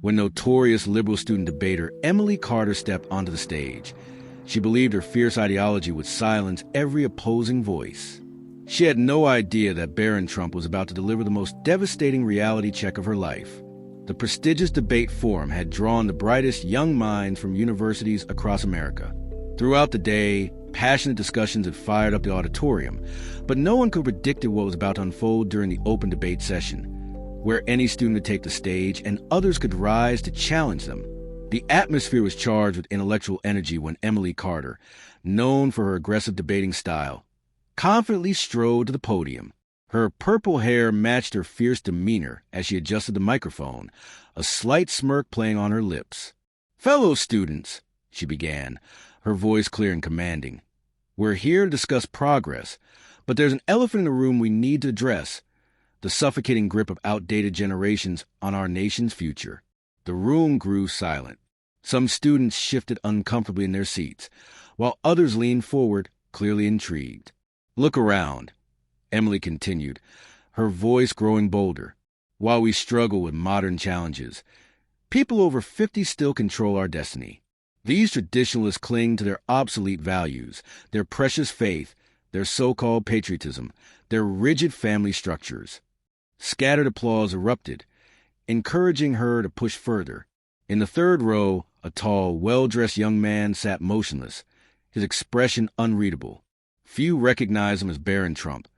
when notorious liberal student debater Emily Carter stepped onto the stage. She believed her fierce ideology would silence every opposing voice. She had no idea that Barron Trump was about to deliver the most devastating reality check of her life. The prestigious debate forum had drawn the brightest young minds from universities across America. Throughout the day, passionate discussions had fired up the auditorium, but no one could have predicted what was about to unfold during the open debate session, where any student would take the stage and others could rise to challenge them. The atmosphere was charged with intellectual energy when Emily Carter, known for her aggressive debating style, confidently strode to the podium. Her purple hair matched her fierce demeanor as she adjusted the microphone, a slight smirk playing on her lips. "Fellow students," she began, her voice clear and commanding, "we're here to discuss progress, but there's an elephant in the room we need to address: the suffocating grip of outdated generations on our nation's future." The room grew silent. Some students shifted uncomfortably in their seats, while others leaned forward, clearly intrigued. "Look around," Emily continued, her voice growing bolder. "While we struggle with modern challenges, people over 50 still control our destiny. These traditionalists cling to their obsolete values, their precious faith, their so-called patriotism, their rigid family structures." Scattered applause erupted, encouraging her to push further. In the third row, a tall, well-dressed young man sat motionless, his expression unreadable. Few recognized him as Barron Trump,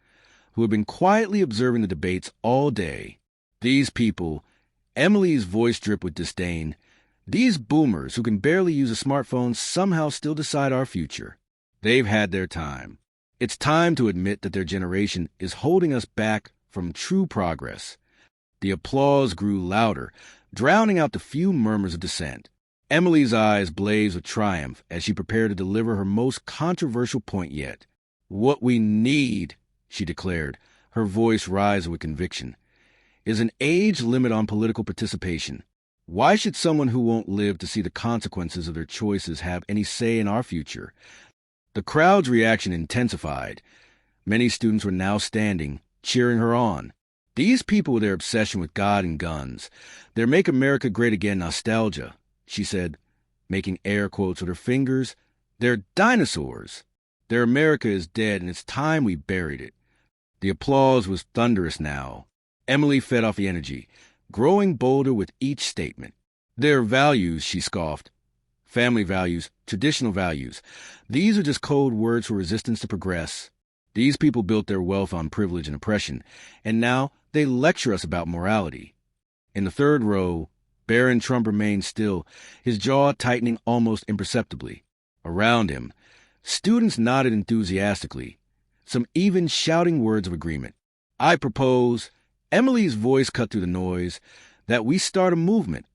who had been quietly observing the debates all day. "These people," Emily's voice dripped with disdain, "these boomers who can barely use a smartphone somehow still decide our future. They've had their time. It's time to admit that their generation is holding us back from true progress." The applause grew louder, drowning out the few murmurs of dissent. Emily's eyes blazed with triumph as she prepared to deliver her most controversial point yet. "What we need," she declared, her voice rising with conviction, "is an age limit on political participation. Why should someone who won't live to see the consequences of their choices have any say in our future?" The crowd's reaction intensified. Many students were now standing, cheering her on. These people with their obsession with God and guns, their "Make America Great Again" nostalgia, she said, making air quotes with her fingers, "they're dinosaurs. Their America is dead, and it's time we buried it." The applause was thunderous now. Emily fed off the energy, growing bolder with each statement. "Their values," she scoffed. "Family values, traditional values. These are just code words for resistance to progress. These people built their wealth on privilege and oppression, and now they lecture us about morality." In the third row, Barron Trump remained still, his jaw tightening almost imperceptibly. Around him, students nodded enthusiastically, some even shouting words of agreement. "I propose," Emily's voice cut through the noise, "that we start a movement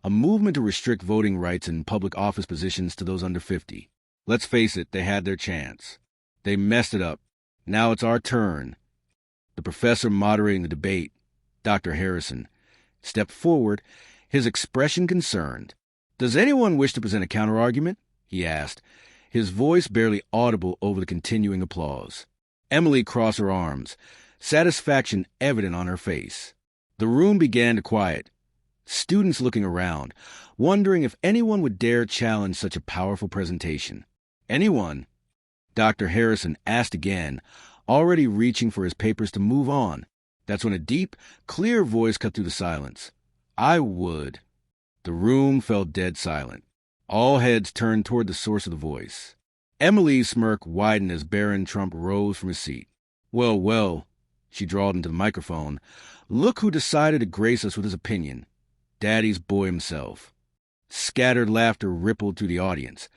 to restrict voting rights in public office positions to those under 50. Let's face it, they had their chance. They messed it up. Now it's our turn." The professor moderating the debate, Dr. Harrison, stepped forward, his expression concerned. "Does anyone wish to present a counterargument?" he asked, his voice barely audible over the continuing applause. Emily crossed her arms, satisfaction evident on her face. The room began to quiet, students looking around, wondering if anyone would dare challenge such a powerful presentation. "Anyone?" Dr. Harrison asked again, already reaching for his papers to move on. That's when a deep, clear voice cut through the silence. "I would." The room fell dead silent. All heads turned toward the source of the voice. Emily's smirk widened as Barron Trump rose from his seat. "Well, well," she drawled into the microphone, "look who decided to grace us with his opinion. Daddy's boy himself." Scattered laughter rippled through the audience,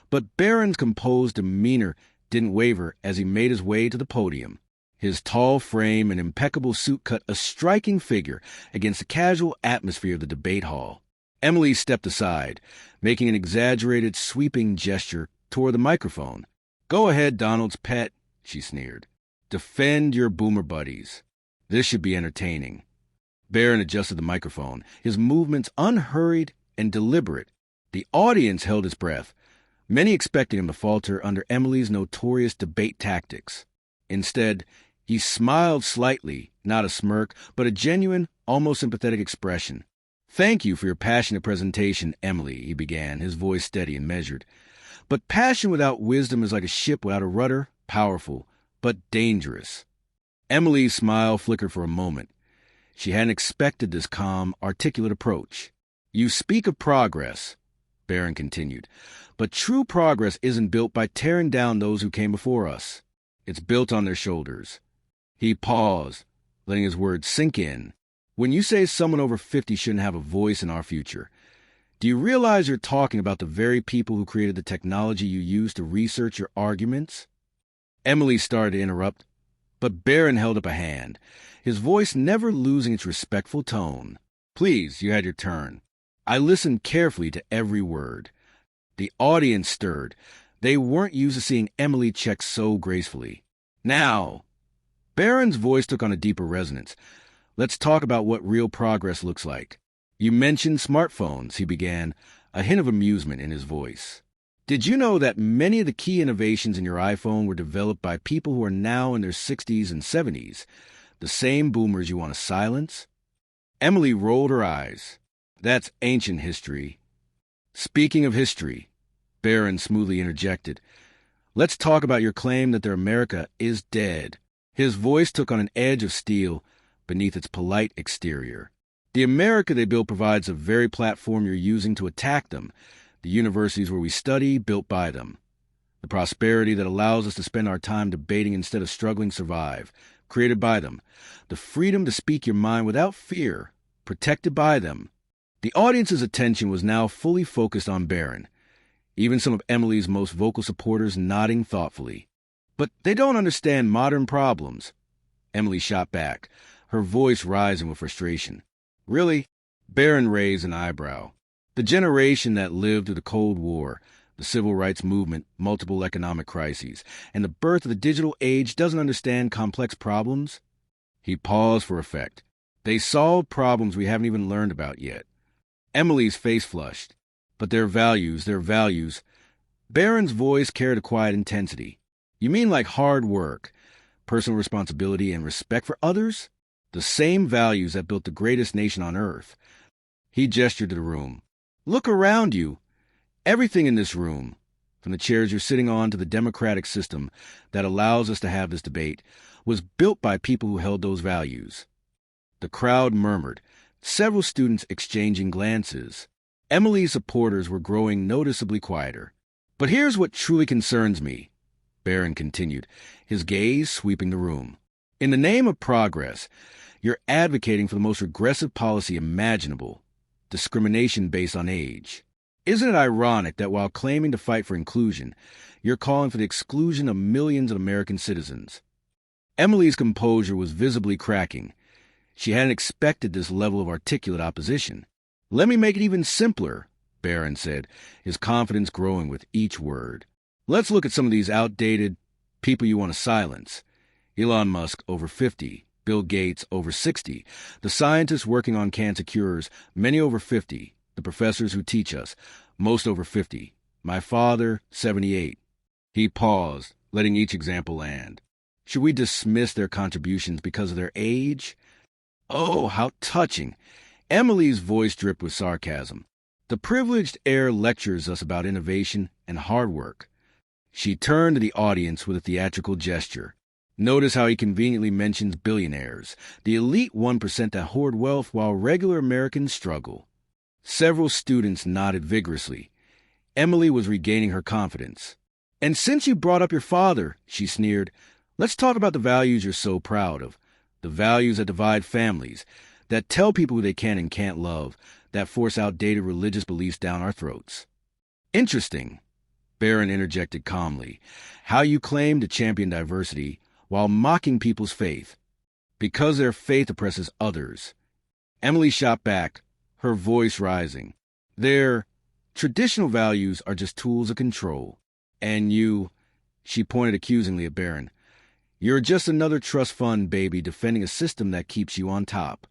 but Barron's composed demeanor didn't waver as he made his way to the podium. His tall frame and impeccable suit cut a striking figure against the casual atmosphere of the debate hall. Emily stepped aside, making an exaggerated, sweeping gesture toward the microphone. "Go ahead, Donald's pet," she sneered. "Defend your boomer buddies. This should be entertaining." Barron adjusted the microphone, his movements unhurried and deliberate. The audience held its breath, many expecting him to falter under Emily's notorious debate tactics. Instead, he smiled slightly, not a smirk, but a genuine, almost sympathetic expression. "Thank you for your passionate presentation, Emily," he began, his voice steady and measured. "But passion without wisdom is like a ship without a rudder, powerful, but dangerous." Emily's smile flickered for a moment. She hadn't expected this calm, articulate approach. "You speak of progress," Barron continued, "but true progress isn't built by tearing down those who came before us. It's built on their shoulders." He paused, letting his words sink in. "When you say someone over 50 shouldn't have a voice in our future, do you realize you're talking about the very people who created the technology you use to research your arguments?" Emily started to interrupt, but Barron held up a hand, his voice never losing its respectful tone. "Please, you had your turn." I listened carefully to every word. The audience stirred. They weren't used to seeing Emily check so gracefully. "Now," Barron's voice took on a deeper resonance, "let's talk about what real progress looks like. You mentioned smartphones," he began, a hint of amusement in his voice. "Did you know that many of the key innovations in your iPhone were developed by people who are now in their 60s and 70s, the same boomers you want to silence?" Emily rolled her eyes. "That's ancient history." "Speaking of history," Barron smoothly interjected, "let's talk about your claim that their America is dead." His voice took on an edge of steel beneath its polite exterior. "The America they built provides the very platform you're using to attack them, the universities where we study, built by them. The prosperity that allows us to spend our time debating instead of struggling survive, created by them. The freedom to speak your mind without fear, protected by them." The audience's attention was now fully focused on Barron, even some of Emily's most vocal supporters nodding thoughtfully. "But they don't understand modern problems," Emily shot back, her voice rising with frustration. "Really?" Barron raised an eyebrow. "The generation that lived through the Cold War, the Civil Rights Movement, multiple economic crises, and the birth of the digital age doesn't understand complex problems?" He paused for effect. "They solved problems we haven't even learned about yet." Emily's face flushed. "But their values. Barron's voice carried a quiet intensity. "You mean like hard work, personal responsibility, and respect for others? The same values that built the greatest nation on earth." He gestured to the room. "Look around you. Everything in this room, from the chairs you're sitting on to the democratic system that allows us to have this debate, was built by people who held those values." The crowd murmured, several students exchanging glances. Emily's supporters were growing noticeably quieter. "But here's what truly concerns me," Barron continued, his gaze sweeping the room. "In the name of progress, you're advocating for the most regressive policy imaginable, discrimination based on age. Isn't it ironic that while claiming to fight for inclusion, you're calling for the exclusion of millions of American citizens?" Emily's composure was visibly cracking. She hadn't expected this level of articulate opposition. "Let me make it even simpler," Barron said, his confidence growing with each word. "Let's look at some of these outdated people you want to silence. Elon Musk, over 50. Bill Gates, over 60. The scientists working on cancer cures, many over 50. The professors who teach us, most over 50. My father, 78. He paused, letting each example land. "Should we dismiss their contributions because of their age?" "Oh, how touching!" Emily's voice dripped with sarcasm. "The privileged heir lectures us about innovation and hard work." She turned to the audience with a theatrical gesture. "Notice how he conveniently mentions billionaires, the elite 1% that hoard wealth while regular Americans struggle." Several students nodded vigorously. Emily was regaining her confidence. "And since you brought up your father," she sneered, "let's talk about the values you're so proud of. The values that divide families, that tell people who they can and can't love, that force outdated religious beliefs down our throats." "Interesting," Barron interjected calmly, "how you claim to champion diversity while mocking people's faith, because their faith oppresses others." Emily shot back, her voice rising. "Their traditional values are just tools of control. And you," she pointed accusingly at Barron, "you're just another trust fund baby defending a system that keeps you on top."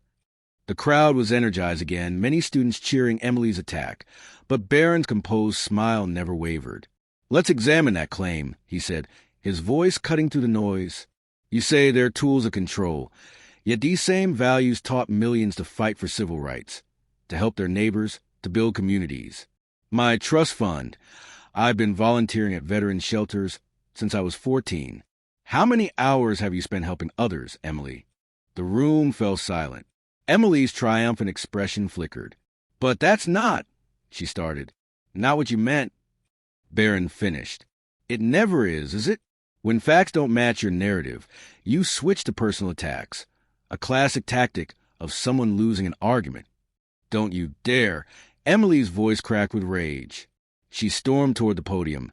The crowd was energized again, many students cheering Emily's attack, but Barron's composed smile never wavered. "Let's examine that claim," he said, his voice cutting through the noise. "You say they're tools of control, yet these same values taught millions to fight for civil rights, to help their neighbors, to build communities. My trust fund. I've been volunteering at veteran shelters since I was 14. How many hours have you spent helping others, Emily? The room fell silent. Emily's triumphant expression flickered. But that's not, she started. Not what you meant. Barron finished. It never is it? When facts don't match your narrative, you switch to personal attacks, a classic tactic of someone losing an argument. Don't you dare. Emily's voice cracked with rage. She stormed toward the podium,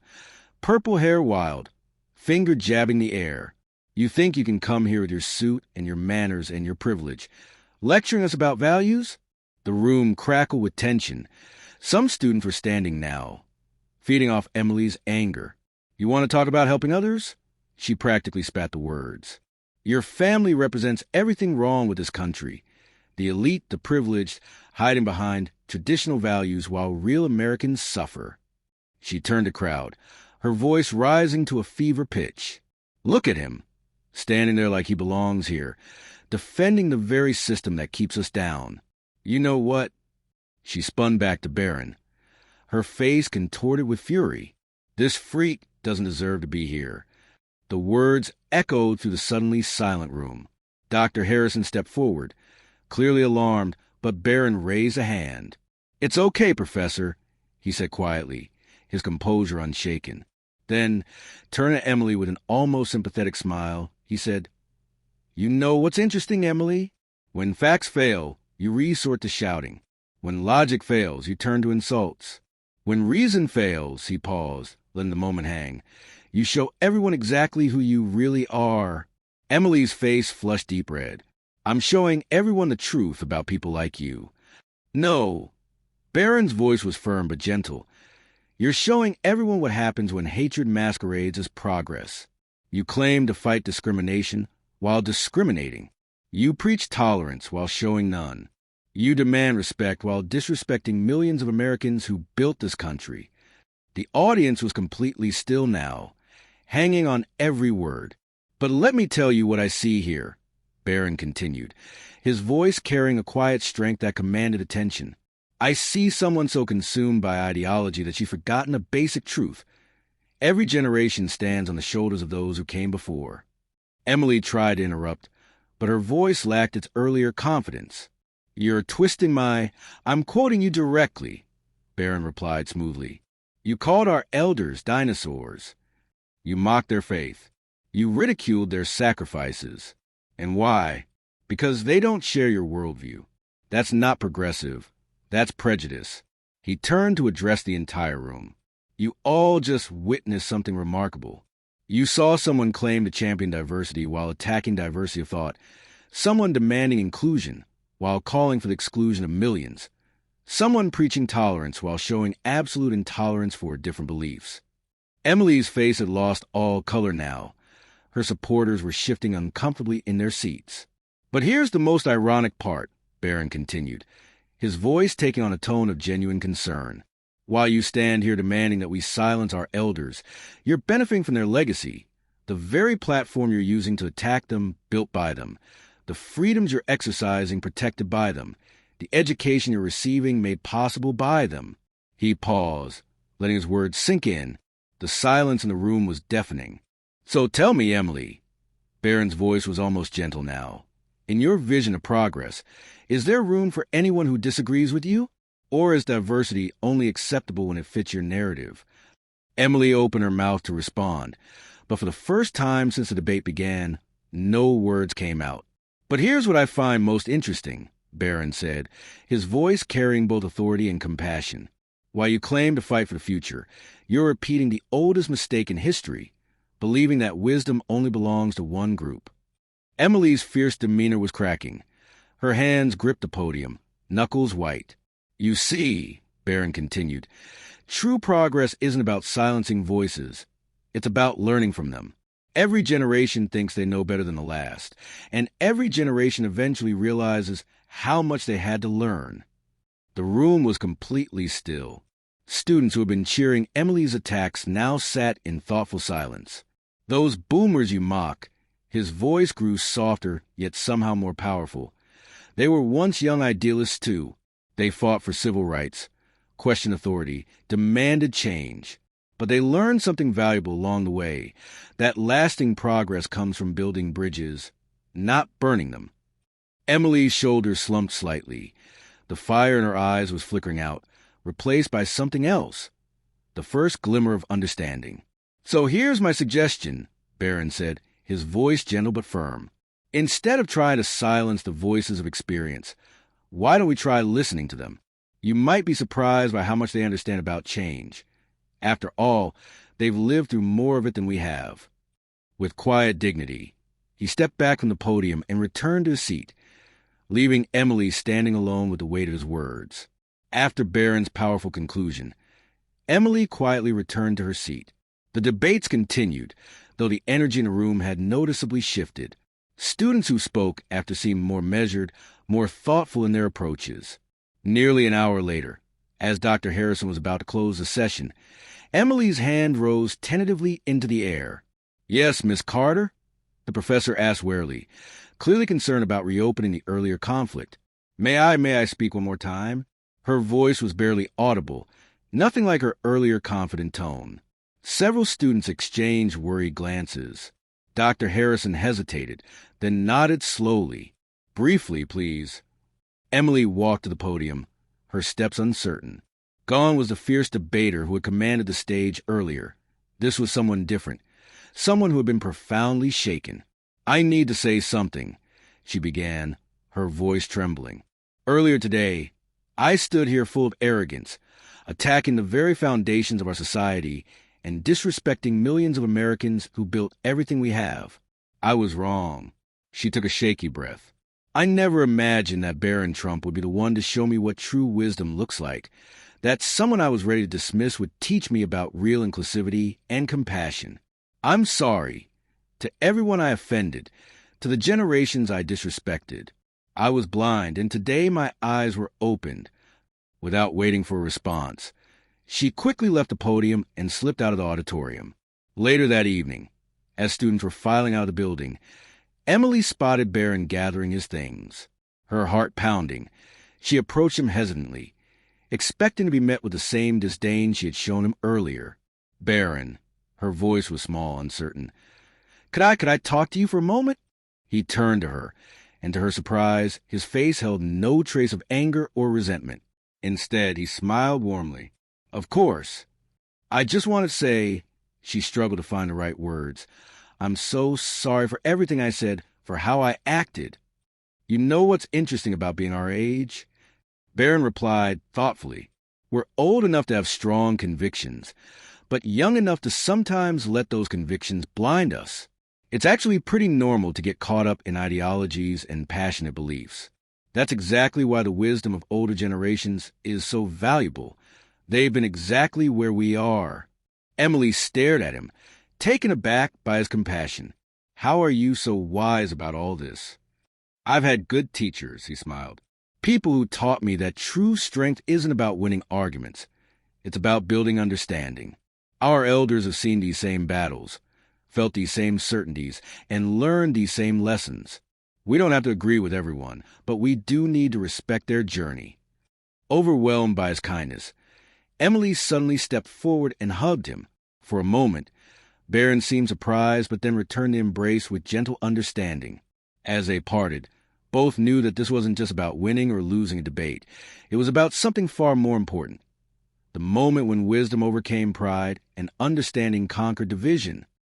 purple hair wild, finger jabbing the air. You think you can come here with your suit and your manners and your privilege, lecturing us about values? The room crackled with tension. Some students were standing now, feeding off Emily's anger. You want to talk about helping others? She practically spat the words. Your family represents everything wrong with this country. The elite, the privileged, hiding behind traditional values while real Americans suffer. She turned to crowd, her voice rising to a fever pitch. Look at him, standing there like he belongs here, defending the very system that keeps us down. You know what? She spun back to Barron, her face contorted with fury. This freak doesn't deserve to be here. The words echoed through the suddenly silent room. Dr. Harrison stepped forward, clearly alarmed, but Barron raised a hand. It's okay, Professor, he said quietly, his composure unshaken. Then, turning to Emily with an almost sympathetic smile, he said, You know what's interesting, Emily? When facts fail, you resort to shouting. When logic fails, you turn to insults. When reason fails, he paused, letting the moment hang, you show everyone exactly who you really are. Emily's face flushed deep red. I'm showing everyone the truth about people like you. No. Barron's voice was firm but gentle. You're showing everyone what happens when hatred masquerades as progress. You claim to fight discrimination while discriminating. You preach tolerance while showing none. You demand respect while disrespecting millions of Americans who built this country. The audience was completely still now, hanging on every word. But let me tell you what I see here, Barron continued, his voice carrying a quiet strength that commanded attention. I see someone so consumed by ideology that she's forgotten a basic truth. Every generation stands on the shoulders of those who came before. Emily tried to interrupt, but her voice lacked its earlier confidence. You're twisting I'm quoting you directly, Barron replied smoothly. You called our elders dinosaurs. You mocked their faith. You ridiculed their sacrifices. And why? Because they don't share your worldview. That's not progressive. That's prejudice. He turned to address the entire room. You all just witnessed something remarkable. You saw someone claim to champion diversity while attacking diversity of thought, someone demanding inclusion while calling for the exclusion of millions, someone preaching tolerance while showing absolute intolerance for different beliefs. Emily's face had lost all color now. Her supporters were shifting uncomfortably in their seats. But here's the most ironic part, Barron continued, his voice taking on a tone of genuine concern. While you stand here demanding that we silence our elders, you're benefiting from their legacy, the very platform you're using to attack them, built by them, the freedoms you're exercising, protected by them, the education you're receiving, made possible by them. He paused, letting his words sink in. The silence in the room was deafening. So tell me, Emily, Barron's voice was almost gentle now, in your vision of progress, is there room for anyone who disagrees with you? Or is diversity only acceptable when it fits your narrative? Emily opened her mouth to respond, but for the first time since the debate began, no words came out. But here's what I find most interesting, Barron said, his voice carrying both authority and compassion. While you claim to fight for the future, you're repeating the oldest mistake in history, believing that wisdom only belongs to one group. Emily's fierce demeanor was cracking. Her hands gripped the podium, knuckles white. You see, Barron continued, true progress isn't about silencing voices. It's about learning from them. Every generation thinks they know better than the last, and every generation eventually realizes how much they had to learn. The room was completely still. Students who had been cheering Emily's attacks now sat in thoughtful silence. Those boomers you mock, his voice grew softer yet somehow more powerful. They were once young idealists too. They fought for civil rights, questioned authority, demanded change. But they learned something valuable along the way, that lasting progress comes from building bridges, not burning them. Emily's shoulders slumped slightly. The fire in her eyes was flickering out, replaced by something else, the first glimmer of understanding. "So here's my suggestion," Barron said, his voice gentle but firm. "Instead of trying to silence the voices of experience, why don't we try listening to them? You might be surprised by how much they understand about change. After all, they've lived through more of it than we have." With quiet dignity, he stepped back from the podium and returned to his seat, leaving Emily standing alone with the weight of his words. After Barron's powerful conclusion, Emily quietly returned to her seat. The debates continued, though the energy in the room had noticeably shifted. Students who spoke after seemed more measured, more thoughtful in their approaches. Nearly an hour later, as Dr. Harrison was about to close the session, Emily's hand rose tentatively into the air. "Yes, Miss Carter?" the professor asked warily, clearly concerned about reopening the earlier conflict. May I speak one more time?" Her voice was barely audible, nothing like her earlier confident tone. Several students exchanged worried glances. Dr. Harrison hesitated, then nodded slowly. "Briefly, please." Emily walked to the podium, her steps uncertain. Gone was the fierce debater who had commanded the stage earlier. This was someone different, someone who had been profoundly shaken. "I need to say something," she began, her voice trembling. "Earlier today, I stood here full of arrogance, attacking the very foundations of our society and disrespecting millions of Americans who built everything we have. I was wrong." She took a shaky breath. "I never imagined that Barron Trump would be the one to show me what true wisdom looks like, that someone I was ready to dismiss would teach me about real inclusivity and compassion. I'm sorry to everyone I offended, to the generations I disrespected. I was blind, and today my eyes were opened." Without waiting for a response, she quickly left the podium and slipped out of the auditorium. Later that evening, as students were filing out of the building, Emily spotted Barron gathering his things. Her heart pounding, she approached him hesitantly, expecting to be met with the same disdain she had shown him earlier. "Barron," her voice was small, uncertain. Could I talk to you for a moment?" He turned to her, and to her surprise, his face held no trace of anger or resentment. Instead, he smiled warmly. "Of course. I just want to say," she struggled to find the right words, "I'm so sorry for everything I said, for how I acted. You know what's interesting about being our age?" Barron replied thoughtfully. "We're old enough to have strong convictions, but young enough to sometimes let those convictions blind us. It's actually pretty normal to get caught up in ideologies and passionate beliefs. That's exactly why the wisdom of older generations is so valuable. They've been exactly where we are." Emily stared at him, taken aback by his compassion. "How are you so wise about all this?" "I've had good teachers," he smiled. "People who taught me that true strength isn't about winning arguments. It's about building understanding. Our elders have seen these same battles, felt these same certainties, and learned these same lessons. We don't have to agree with everyone, but we do need to respect their journey." Overwhelmed by his kindness, Emily suddenly stepped forward and hugged him. For a moment, Barron seemed surprised, but then returned the embrace with gentle understanding. As they parted, both knew that this wasn't just about winning or losing a debate. It was about something far more important. The moment when wisdom overcame pride and understanding conquered division.